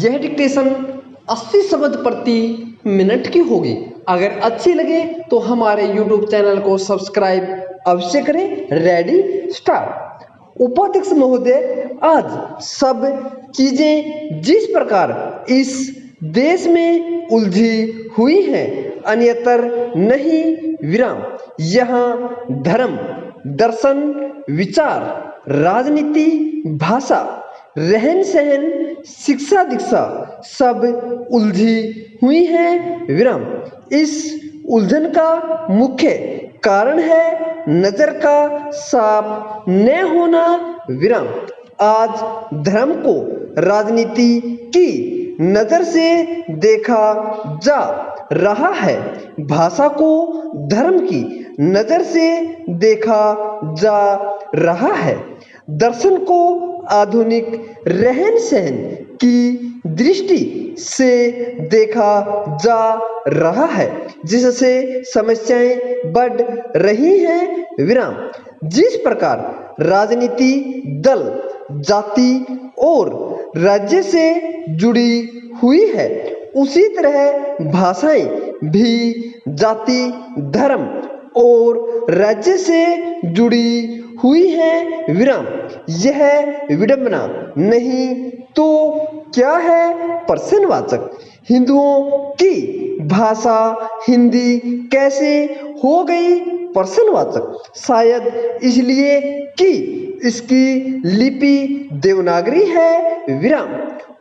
यह डिक्टेशन 80 शब्द प्रति मिनट की होगी। अगर अच्छी लगे तो हमारे YouTube चैनल को सब्सक्राइब अवश्य करें। Ready start. उपाध्यक्ष महोदय, आज सब चीजें जिस प्रकार इस देश में उलझी हुई हैं, अन्यतर नहीं विराम। यहाँ धर्म, दर्शन, विचार, राजनीति, भाषा, रहन सहन, शिक्षा दीक्षा सब उलझी हुई हैं विराम। इस उलझन का मुख्य कारण है नजर का साफ न होना विराम। आज धर्म को राजनीति की नजर से देखा जा रहा है, भाषा को धर्म की नजर से देखा जा रहा है, दर्शन को आधुनिक रहन सहन की दृष्टि से देखा जा रहा है, जिससे समस्याएं बढ़ रही हैं विराम। जिस प्रकार राजनीति दल, जाति और राज्य से जुड़ी हुई है, उसी तरह भाषाएं भी जाति, धर्म और राज्य से जुड़ी हुई है विराम। यह विडंबना नहीं तो क्या है प्रश्नवाचक। हिंदुओं की भाषा हिंदी कैसे हो गई प्रश्नवाचक। शायद इसलिए कि इसकी लिपि देवनागरी है विराम।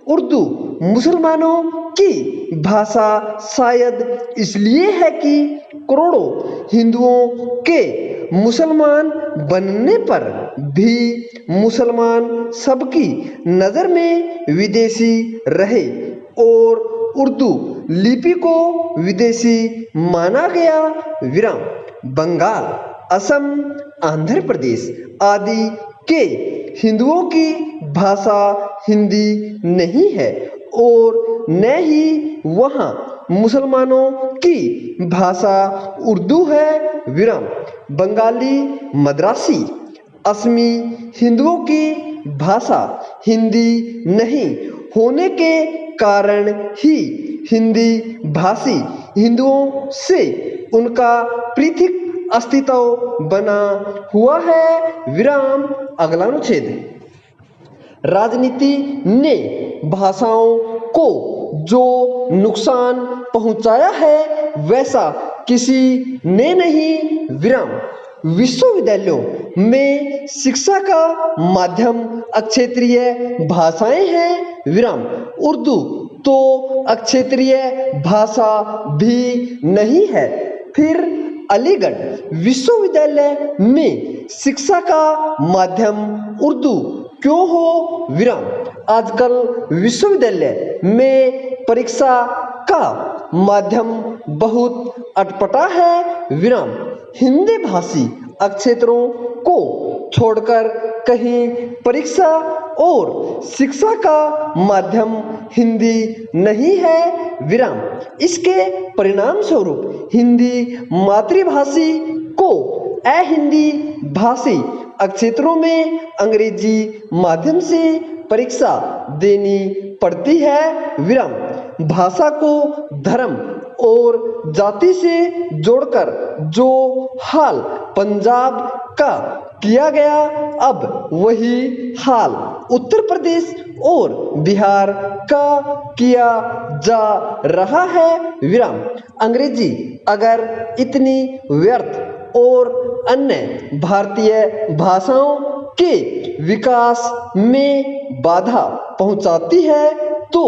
उर्दू मुसलमानों की भाषा शायद इसलिए है कि करोड़ों हिंदुओं के मुसलमान बनने पर भी मुसलमान सबकी नजर में विदेशी रहे और उर्दू लिपि को विदेशी माना गया विराम। बंगाल, असम, आंध्र प्रदेश आदि के हिंदुओं की भाषा हिंदी नहीं है और न ही वहाँ मुसलमानों की भाषा उर्दू है विराम। बंगाली, मद्रासी, असमी हिंदुओं की भाषा हिंदी नहीं होने के कारण ही हिंदी भाषी हिंदुओं से उनका पृथक अस्तित्व बना हुआ है विराम। अगला अनुच्छेद। राजनीति ने भाषाओं को जो नुकसान पहुंचाया है, वैसा किसी ने नहीं विराम। विश्वविद्यालयों में शिक्षा का माध्यम अक्षेत्रीय भाषाएं हैं विराम। उर्दू तो अक्षेत्रीय भाषा भी नहीं है। फिर अलीगढ़ विश्वविद्यालय में शिक्षा का माध्यम उर्दू क्यों हो विराम। आजकल विश्वविद्यालय में परीक्षा का माध्यम बहुत अटपटा है विराम। हिंदी भाषी अक्षेत्रों को छोड़कर कहीं परीक्षा और शिक्षा का माध्यम हिंदी नहीं है विराम। इसके परिणाम स्वरूप हिंदी मातृभाषी को अहिंदी भाषी अक्षेत्रों में अंग्रेजी माध्यम से परीक्षा देनी पड़ती है विराम। भाषा को धर्म और जाति से जोड़कर जो हाल पंजाब का किया गया, अब वही हाल उत्तर प्रदेश और बिहार का किया जा रहा है विराम। अंग्रेजी अगर इतनी व्यर्थ और अन्य भारतीय भाषाओं के विकास में बाधा पहुंचाती है, तो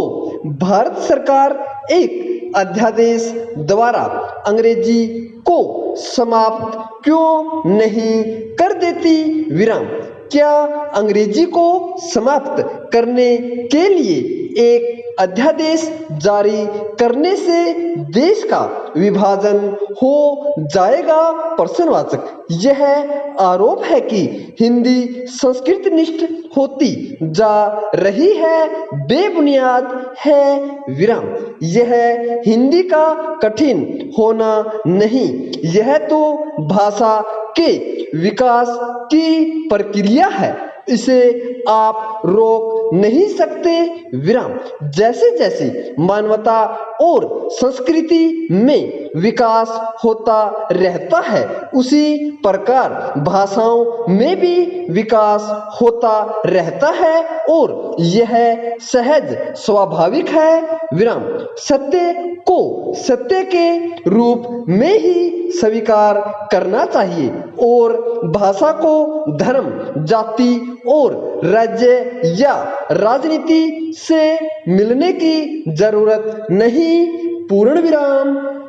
भारत सरकार एक अध्यादेश द्वारा अंग्रेजी को समाप्त क्यों नहीं कर देती विराम। क्या अंग्रेजी को समाप्त करने के लिए एक अध्यादेश जारी करने से देश का विभाजन हो जाएगा प्रश्नवाचक। यह आरोप है कि हिंदी संस्कृत निष्ठ होती जा रही है, बेबुनियाद है विराम। यह हिंदी का कठिन होना नहीं, यह तो भाषा के विकास की प्रक्रिया है। इसे आप रोक नहीं सकते विराम। जैसे जैसे मानवता और संस्कृति में विकास होता रहता है, उसी प्रकार भाषाओं में भी विकास होता रहता है और यह सहज स्वाभाविक है विराम। सत्य को सत्य के रूप में ही स्वीकार करना चाहिए और भाषा को धर्म, जाति और राज्य या राजनीति से मिलने की जरूरत नहीं। पूर्ण विराम।